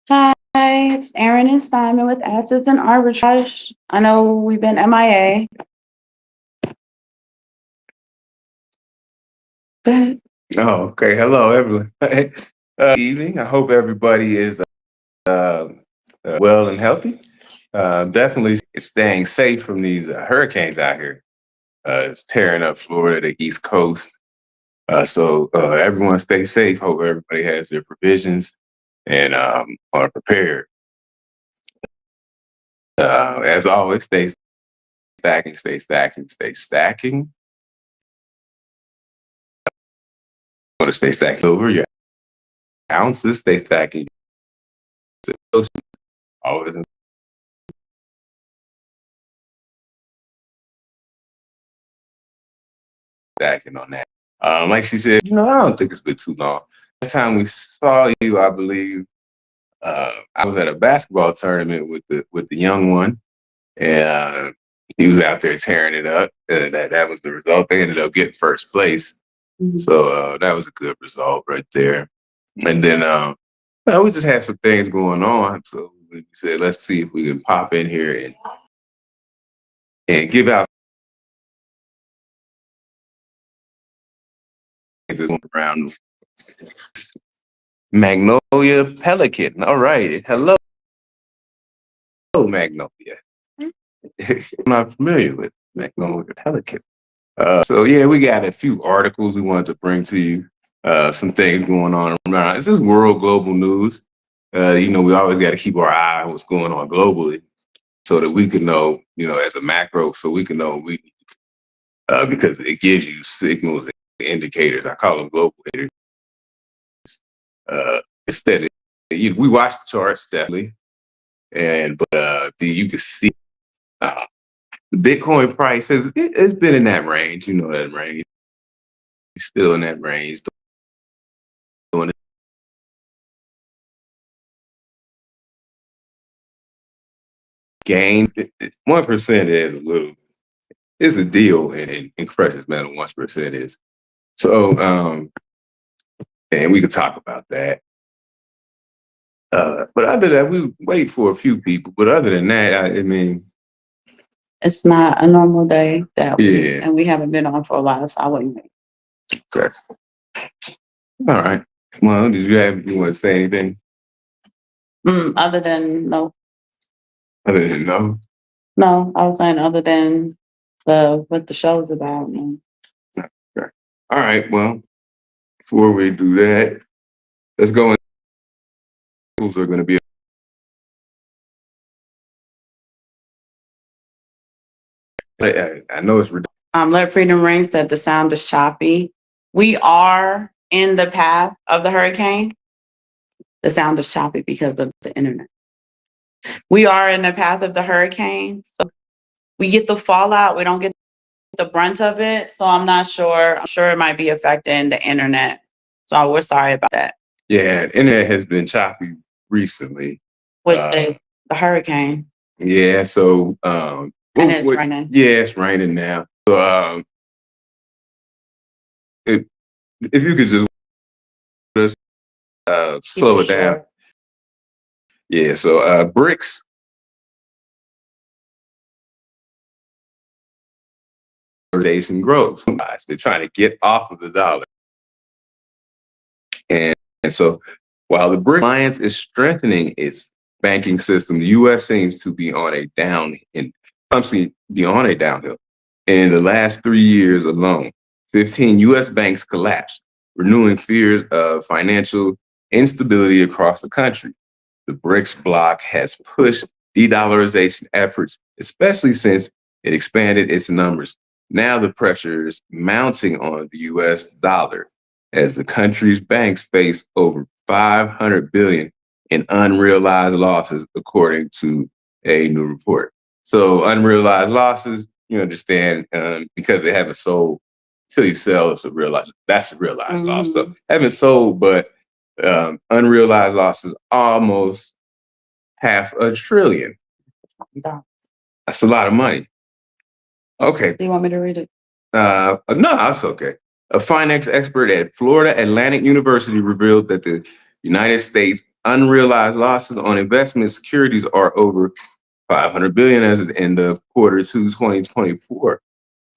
Hi, it's Aaron and Simon with Assets and Arbitrage. I know we've been MIA, but Oh, okay. Hello, everyone. Evening. I hope everybody is uh, well and healthy. Definitely staying safe from these hurricanes out here. It's tearing up Florida, the East Coast. So everyone stay safe. Hope everybody has their provisions and are prepared. As always, stay stacking, stay stacking. Want to stay stacking over your ounces, stay stacking. Always stacking on that. Like she said, I don't think it's been too long. Last time we saw you, I believe I was at a basketball tournament with the young one, and he was out there tearing it up. That was the result. They ended up getting first place, so that was a good result right there. And then we just had some things going on, so we said let's see if we can pop in here and give out this one around Magnolia Pelican. All right, hello Magnolia. I'm not familiar with Magnolia Pelican. So yeah, we got a few articles we wanted to bring to you. Some things going on around. This is world global news. We always got to keep our eye on what's going on globally, so that we can know, as a macro, so we can know because it gives you signals and indicators. I call them global indicators. Instead, we watch the charts definitely, but you can see uh, the Bitcoin price it's been in that range. You know that range. It's still in that range. Doing gain 1% is a little is a deal in precious metal. 1% is so. And we could talk about that. But other than that, we wait for a few people. But other than that, I mean, it's not a normal day yeah. and we haven't been on for a while, so I wouldn't wait. Okay. All right. Well, you want to say anything Other than no, other than no? no, I was saying other than what the show's about. Man. Okay. All right. Well, before we do that, let's go. Are going to be. I know it's ridiculous. Let Freedom Ring said the sound is choppy. We are in the path of the hurricane. The sound is choppy because of the internet. We are in the path of the hurricane, so we get the fallout. We don't get the brunt of it. So I'm not sure. I'm sure it might be affecting the internet. So we're sorry about that. Yeah, internet has been choppy recently with the hurricane. Yeah, so and it's raining. Yeah, it's raining now. So if you could just slow it down. Yeah, so BRICS grows. They're trying to get off of the dollar. And so while the BRICS alliance is strengthening its banking system, the U.S. seems to be on a downhill. In the last 3 years alone, 15 U.S. banks collapsed, renewing fears of financial instability across the country. The BRICS bloc has pushed de-dollarization efforts, especially since it expanded its numbers. Now the pressure is mounting on the U.S. dollar as the country's banks face over 500 billion in unrealized losses, according to a new report. So unrealized losses, you understand, because they haven't sold till you sell, that's a realized loss. So haven't sold, but unrealized losses almost $500 billion. That's a lot of money. Okay. Do you want me to read it? No, that's okay. A finance expert at Florida Atlantic University revealed that the United States unrealized losses on investment securities are over 500 billion as of the end of quarter two 2024.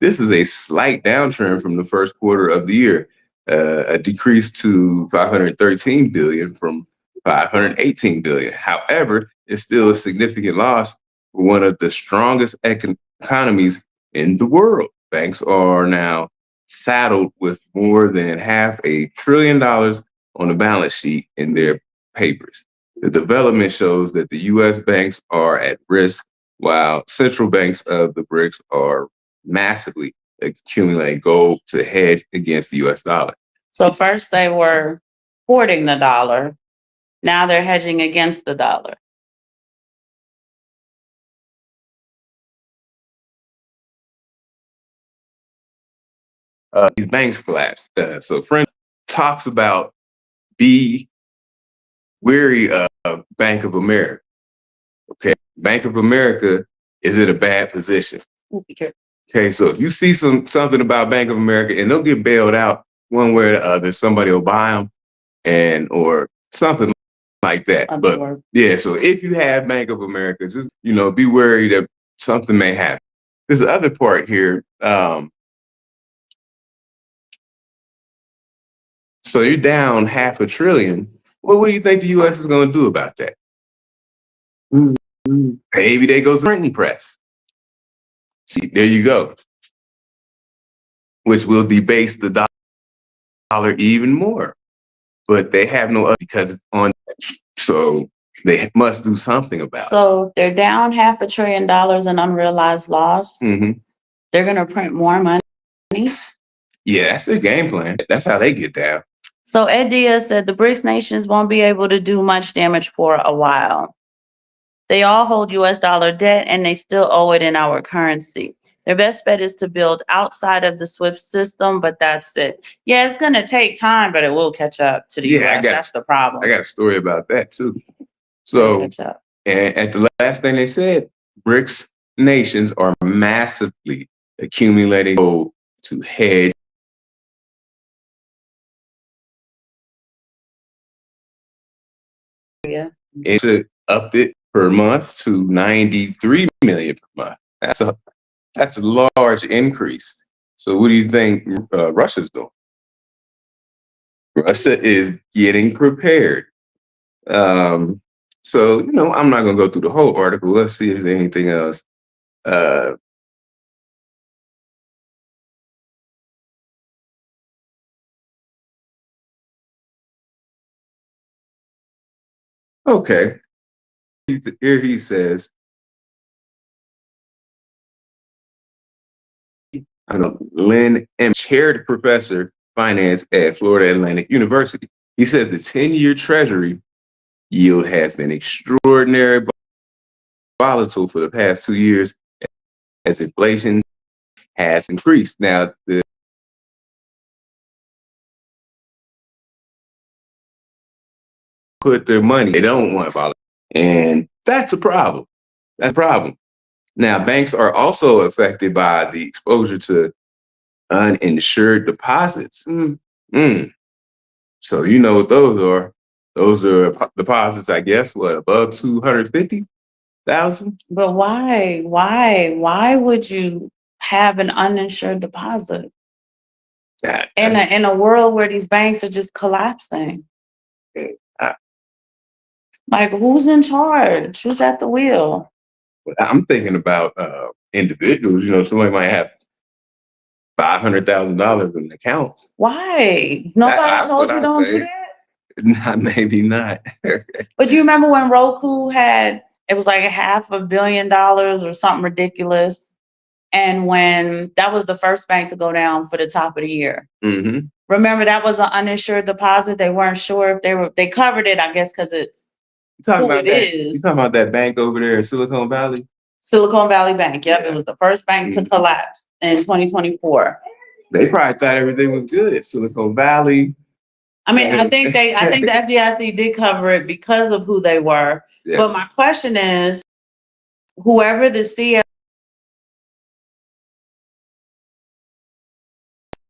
This is a slight downtrend from the first quarter of the year, a decrease to 513 billion from 518 billion. However, it's still a significant loss for one of the strongest economies in the world. Banks are now saddled with more than $500 billion on the balance sheet in their papers. The development shows that the US banks are at risk, while central banks of the BRICS are massively accumulating gold to hedge against the US dollar. So first they were hoarding the dollar. Now they're hedging against the dollar. These banks collapsed. So French talks about be wary of Bank of America. Okay, Bank of America is in a bad position. Okay, so if you see something about Bank of America and they'll get bailed out one way or the other, somebody will buy them and or something like that. But yeah, so if you have Bank of America, just be wary that something may happen. There's the other part here. So you're down $500 billion. Well, what do you think the U.S. is going to do about that? Maybe they go to the printing press. See, there you go. Which will debase the dollar even more. But they have no other because it's on. So they must do something about it. So they're down $500 billion in unrealized loss. Mm-hmm. They're going to print more money. Yeah, that's their game plan. That's how they get down. So Ed Diaz said the BRICS nations won't be able to do much damage for a while. They all hold US dollar debt and they still owe it in our currency. Their best bet is to build outside of the SWIFT system, but that's it. Yeah, it's going to take time, but it will catch up to the US. That's the problem. I got a story about that too. So, and at the last thing they said, BRICS nations are massively accumulating gold to hedge. Yeah. It upped it per month to 93 million per month. That's a large increase. So what do you think Russia's doing? Russia is getting prepared. So, I'm not going to go through the whole article. Let's see if there's anything else. Okay. Here he says, Lynn M. chaired professor finance at Florida Atlantic University. He says the 10-year treasury yield has been extraordinarily volatile for the past 2 years as inflation has increased. Now, put their money, they don't want volatility. And that's a problem. That's a problem. Now, banks are also affected by the exposure to uninsured deposits. So you know what those are. Those are deposits, I guess, above 250,000? But why? Why would you have an uninsured deposit in a world where these banks are just collapsing? Like, who's in charge? Who's at the wheel? I'm thinking about individuals. Somebody might have $500,000 in an account. Why? Nobody told you don't do that? Maybe not. But do you remember when Roku it was like $500 million or something ridiculous? And when that was the first bank to go down for the top of the year. Mm-hmm. Remember, that was an uninsured deposit. They weren't sure if they covered it, I guess, because it's who it is. You talking about that bank over there in Silicon Valley? Silicon Valley Bank. Yep, yeah. It was the first bank to collapse in 2024. They probably thought everything was good. Silicon Valley. I mean, I think the FDIC did cover it because of who they were. Yeah. But my question is, whoever the CEO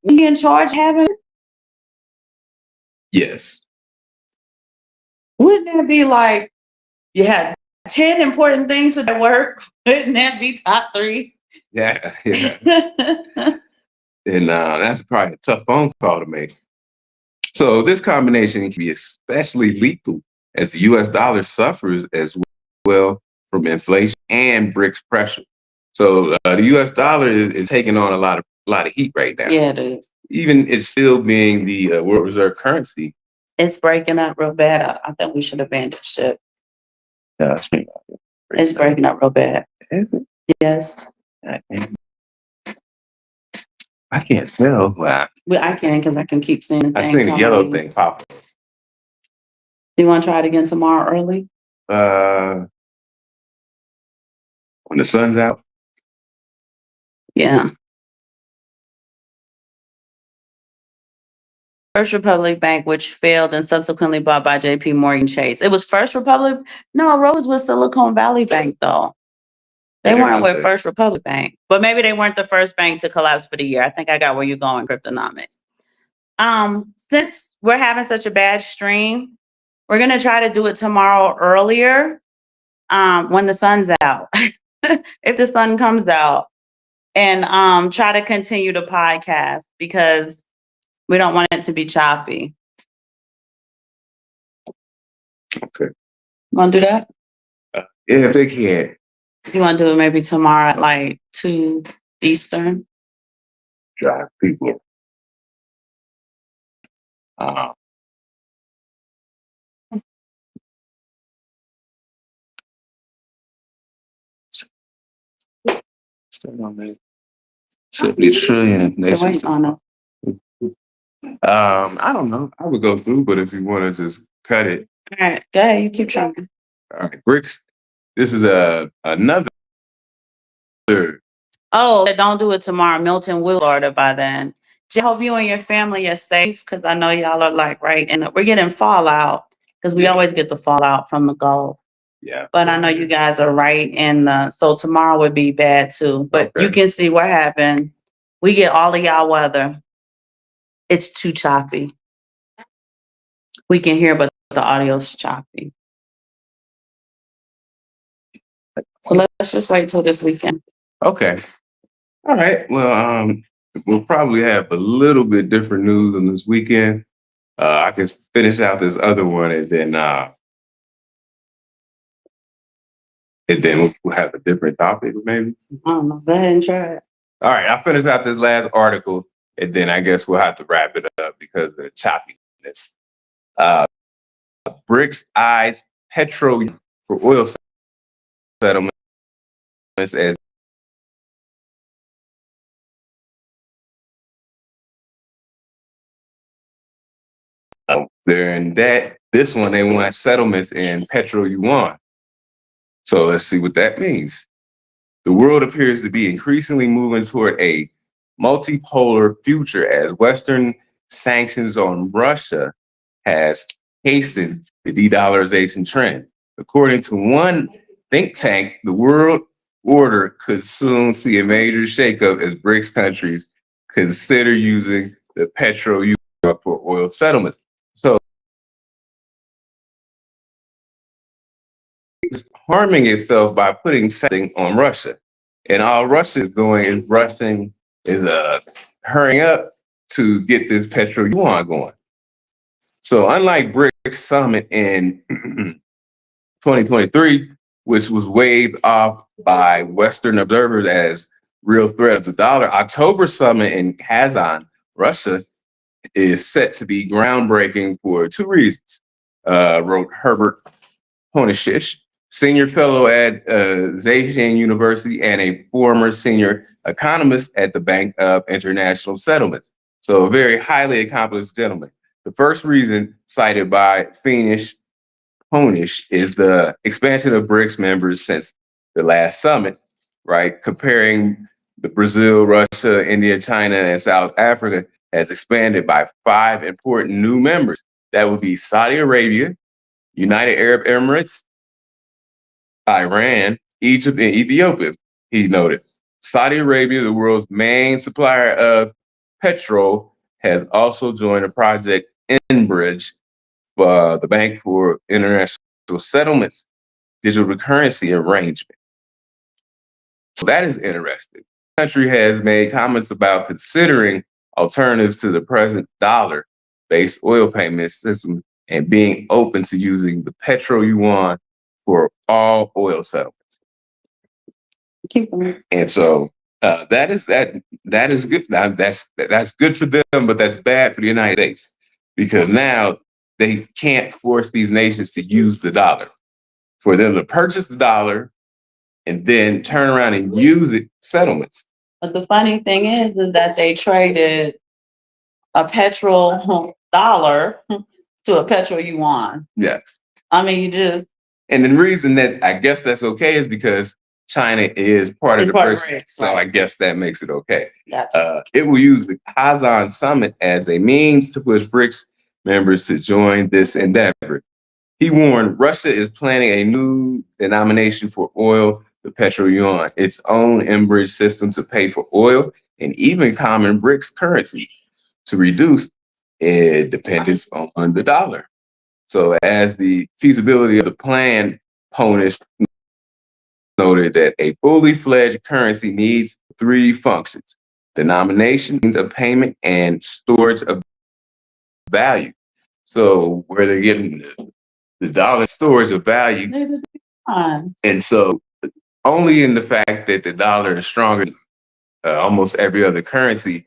in charge having? Yes. Wouldn't that be like you had 10 important things at work? Wouldn't that be top 3? Yeah, yeah. And that's probably a tough phone call to make. So this combination can be especially lethal as the U.S. dollar suffers as well from inflation and BRICS pressure. So the U.S. dollar is taking on a lot of heat right now. Yeah, it is. Even it's still being the world reserve currency. It's breaking up real bad. I think we should abandon ship. It's breaking up real bad. Is it? Yes. I can't tell. Wow. Well, I can because I can keep seeing the thing. I seen the yellow thing pop up. Do you want to try it again tomorrow early? When the sun's out? Yeah. First Republic Bank, which failed and subsequently bought by JP Morgan Chase. It was First Republic? No, Rose was Silicon Valley Bank, though. They weren't with First Republic Bank. But maybe they weren't the first bank to collapse for the year. I think I got where you're going, Cryptonomics. Since we're having such a bad stream, we're gonna try to do it tomorrow earlier, when the sun's out. If the sun comes out, and try to continue the podcast because we don't want it to be choppy. Okay. Want to do that? Yeah, if they can. You want to do it maybe tomorrow at like 2 Eastern? Drive people. Still on there. 70 trillion. They're waiting on it. I don't know. I would go through, but if you want to just cut it. All right, go ahead. You keep trying. All right, BRICS. This is another. Oh, don't do it tomorrow. Milton will order by then. I hope you and your family are safe because I know y'all are like right, and we're getting fallout because we always get the fallout from the Gulf. Yeah. But I know you guys are right in the, so tomorrow would be bad too. But you can see what happened. We get all of y'all weather. It's too choppy. We can hear, but the audio's choppy. So let's just wait till this weekend. Okay. All right. Well, we'll probably have a little bit different news on this weekend. I can finish out this other one, and then we'll have a different topic, maybe. I don't know. Go ahead and try it. All right. I'll finish out this last article, and then I guess we'll have to wrap it up because of the choppiness. BRICS eyes petro for oil settlements as they're in debt. This one, they want settlements in petro yuan. So let's see what that means. The world appears to be increasingly moving toward a multipolar future as Western sanctions on Russia has hastened the de-dollarization trend. According to one think tank, the world order could soon see a major shakeup as BRICS countries consider using the petro yuan for oil settlements. So it's harming itself by putting something on Russia. And all Russia is doing is hurrying up to get this petro yuan going. So unlike BRICS summit in 2023, which was waved off by Western observers as real threat of the dollar, October summit in Kazan, Russia, is set to be groundbreaking for 2 reasons, wrote Herbert Honishish, senior fellow at Zhejiang University and a former senior economist at the Bank of International Settlements. So a very highly accomplished gentleman. The first reason cited by Honish is the expansion of BRICS members since the last summit, right? Comparing the Brazil, Russia, India, China, and South Africa has expanded by 5 important new members. That would be Saudi Arabia, United Arab Emirates, Iran, Egypt, and Ethiopia, he noted. Saudi Arabia, the world's main supplier of petrol, has also joined a project Enbridge the Bank for International Settlements digital currency arrangement. So that is interesting. The country has made comments about considering alternatives to the present dollar-based oil payment system and being open to using the petro yuan for all oil settlements. And so that is good. That's good for them, but that's bad for the United States because now they can't force these nations to use the dollar. For them to purchase the dollar and then turn around and use it settlements. But the funny thing is that they traded a petrol dollar to a petrol yuan. Yes. I mean, you just. And the reason that I guess that's okay is because China is part of the BRICS, so right. I guess that makes it okay. Gotcha. It will use the Kazan summit as a means to push BRICS members to join this endeavor. He warned Russia is planning a new denomination for oil, the petro yuan, its own in-bridge system to pay for oil and even common BRICS currency to reduce dependence on the dollar. So as the feasibility of the plan, Ponish noted that a fully fledged currency needs three functions: denomination of payment and storage of value. So where they're getting the dollar storage of value. And so only in the fact that the dollar is stronger than almost every other currency,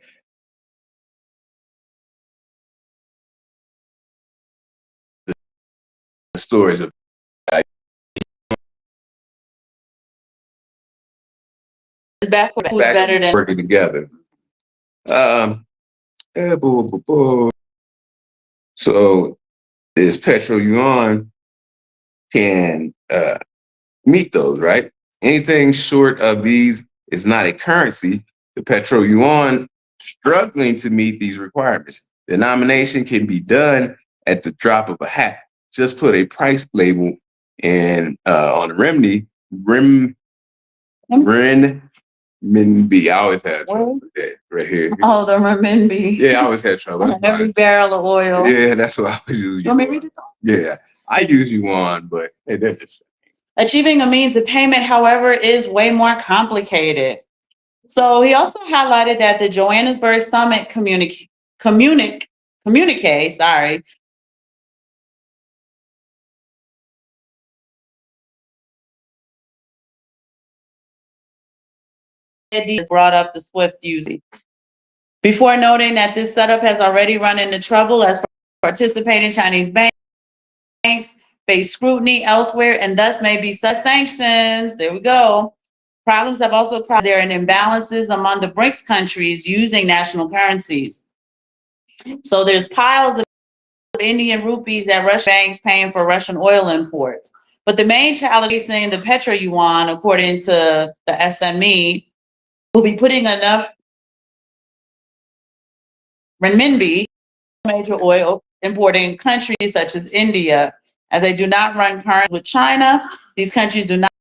the storage of value. It's backwards better than working together. So this petro yuan can meet those, right? Anything short of these is not a currency. The petro yuan struggling to meet these requirements. Denomination can be done at the drop of a hat. Just put a price label in on the renminbi. I always had trouble with that right here. Oh, the renminbi. Yeah, I always had trouble. Every barrel of oil. Yeah, that's what I was using. Yeah, I use yuan, but they're just. Achieving a means of payment, however, is way more complicated. So he also highlighted that the Johannesburg Summit communique, brought up the SWIFT usage. Before noting that this setup has already run into trouble as participating Chinese banks face scrutiny elsewhere and thus may be sanctions. There we go. Problems have also caused there are imbalances among the BRICS countries using national currencies. So there's piles of Indian rupees at Russian banks paying for Russian oil imports. But the main challenge facing the petro yuan, according to the SME, will be putting enough renminbi major oil importing countries such as India, as they do not run currency with China. These countries do not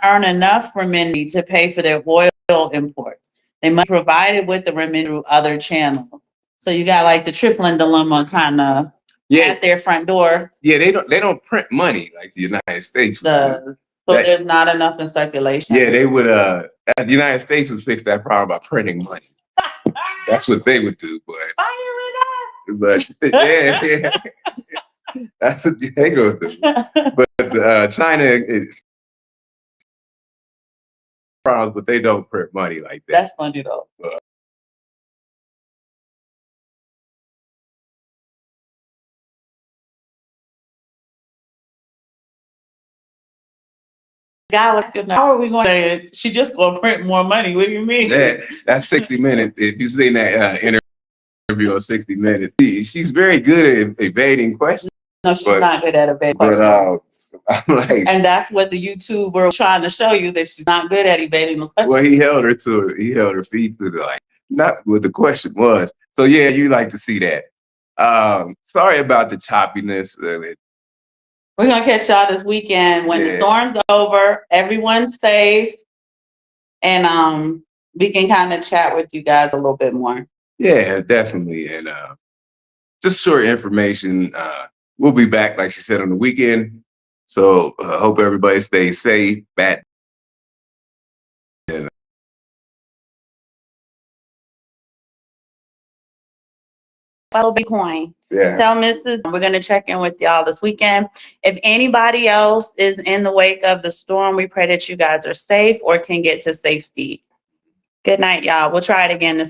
earn enough renminbi to pay for their oil imports. They must be provided with the renminbi through other channels. So you got like the tripling dilemma kind of at their front door. Yeah, they don't print money like the United States does. So there's not enough in circulation. Yeah, they would the United States would fix that problem by printing money. That's what they would do, but yeah, that's what they go do. But China is problems, but they don't print money like that. That's funny though. God was good. How are we going to? She just going to print more money. What do you mean? That's 60 Minutes. If you've seen that interview on 60 Minutes, she's very good at evading questions. No, she's not good at evading questions. I'm like, and that's what the YouTuber was trying to show you, that she's not good at evading the question. Well, he held her to it. He held her feet to the not what the question was. So yeah, you like to see that. Sorry about the choppiness. We're gonna catch y'all this weekend when the storm's over. Everyone's safe, and we can kind of chat with you guys a little bit more. Yeah, definitely, and just short information. We'll be back, like she said, on the weekend. So hope everybody stays safe. Follow Bitcoin. Yeah. Tell Mrs. We're going to check in with y'all this weekend. If anybody else is in the wake of the storm, we pray that you guys are safe or can get to safety. Good night, y'all. We'll try it again this